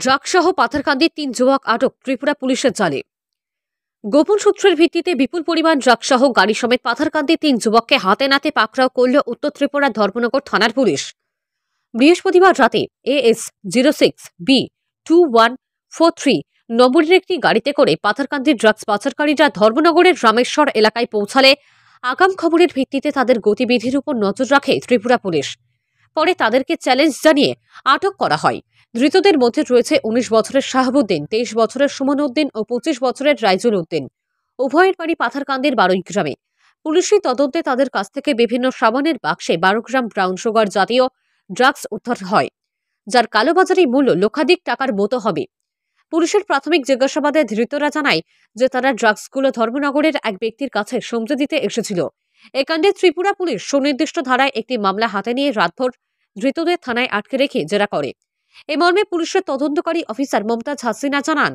ড্রাগসহ পাথারকান্দি ৩ যুবক আটক ত্রিপুরা পুলিশের জালে। গোপন সূত্রের ভিত্তিতে বিপুল পরিমাণ ড্রাগসহ গাড়ি সমেত পাথারকান্দি 3 যুবককে হাতে নাতে পাকড়াও করল উত্তর ত্রিপুরার ধর্মনগর থানার পুলিশ। বৃহস্পতিবার রাতে AS 06B2143 নম্বরের একটি গাড়িতে করে পাথারকান্দির ড্রাগস পাচারকারীরা ধর্মনগরের রামেশ্বর এলাকায় পৌঁছালে আগাম খবরের ভিত্তিতে তাদের গতিবিধির উপর নজর রাখে ত্রিপুরা পুলিশ। পরে তাদেরকে চ্যালেঞ্জ জানিয়ে আটক করা হয়। ধৃতদের মধ্যে রয়েছে 19 বছরের শাহাবুদ্দিন, 23 বছরের সুমন উদ্দিন ও 25 বছরের রাইজুল উদ্দিন। উভয়ের বাড়ি পাথারকান্দির বারুই গ্রামে। পুলিশি তদন্তে তাদের কাছ থেকে বিভিন্ন সাবানের বাক্সে 12 গ্রাম ব্রাউন সুগার জাতীয় ড্রাগস উদ্ধার হয়, যার কালোবাজারি মূল্য লক্ষাধিক টাকার মতো হবে। পুলিশের প্রাথমিক জিজ্ঞাসাবাদে ধৃতরা জানায় যে তারা ড্রাগসগুলো ধর্মনগরের এক ব্যক্তির কাছে সমঝে দিতে এসেছিল। এ কাণ্ডে ত্রিপুরা পুলিশ সুনির্দিষ্ট ধারায় একটি মামলা হাতে নিয়ে রাতভর ধৃতদের থানায় আটকে রেখে জেরা করে। এ মর্মে পুলিশের তদন্তকারী অফিসার মমতাজ হাসিনা জানান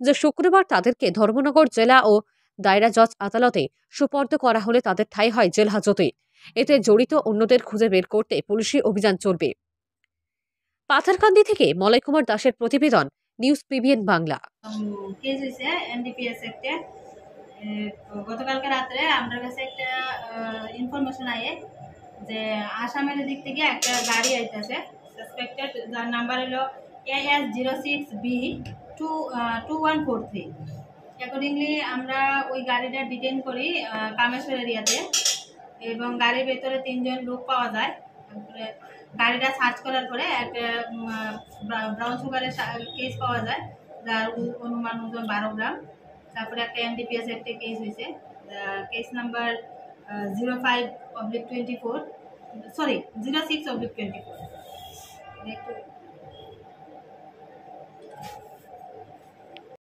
যে শুক্রবার তাদেরকে ধর্মনগর জেলা ও দায়রা জজ আদালতে সুপর্দ করা হলে তাদের ঠাঁই হয় জেল হাজতে। এতে জড়িত অন্যদের খুঁজে বের করতে পুলিশি অভিযান চলবে। পাথারকান্দি থেকে মলয় কুমার দাসের প্রতিবেদন, নিউজ PBN বাংলা। কেস হয়েছে NDPS অ্যাক্টে। গতকালকে রাত্রে আমার কাছে একটা ইনফরমেশন আয়ে যে আসামের দিক থেকে একটা গাড়ি আইতেছে সাসপেক্টেড, যার নাম্বার হলো AS 06B2143। অ্যাকর্ডিংলি আমরা ওই গাড়িটা ডিটেইন করি কামেশ্বর এরিয়াতে, এবং গাড়ির ভেতরে 3 জন লোক পাওয়া যায়। গাড়িটা সার্চ করার পরে একটা ব্রাউন সুগারের কেস পাওয়া যায়, যার অনুমান ওজন 12 গ্রাম। তারপরে একটা NDPS একটা কেস হয়েছে, কেস নাম্বার 05/24, সরি 06/24।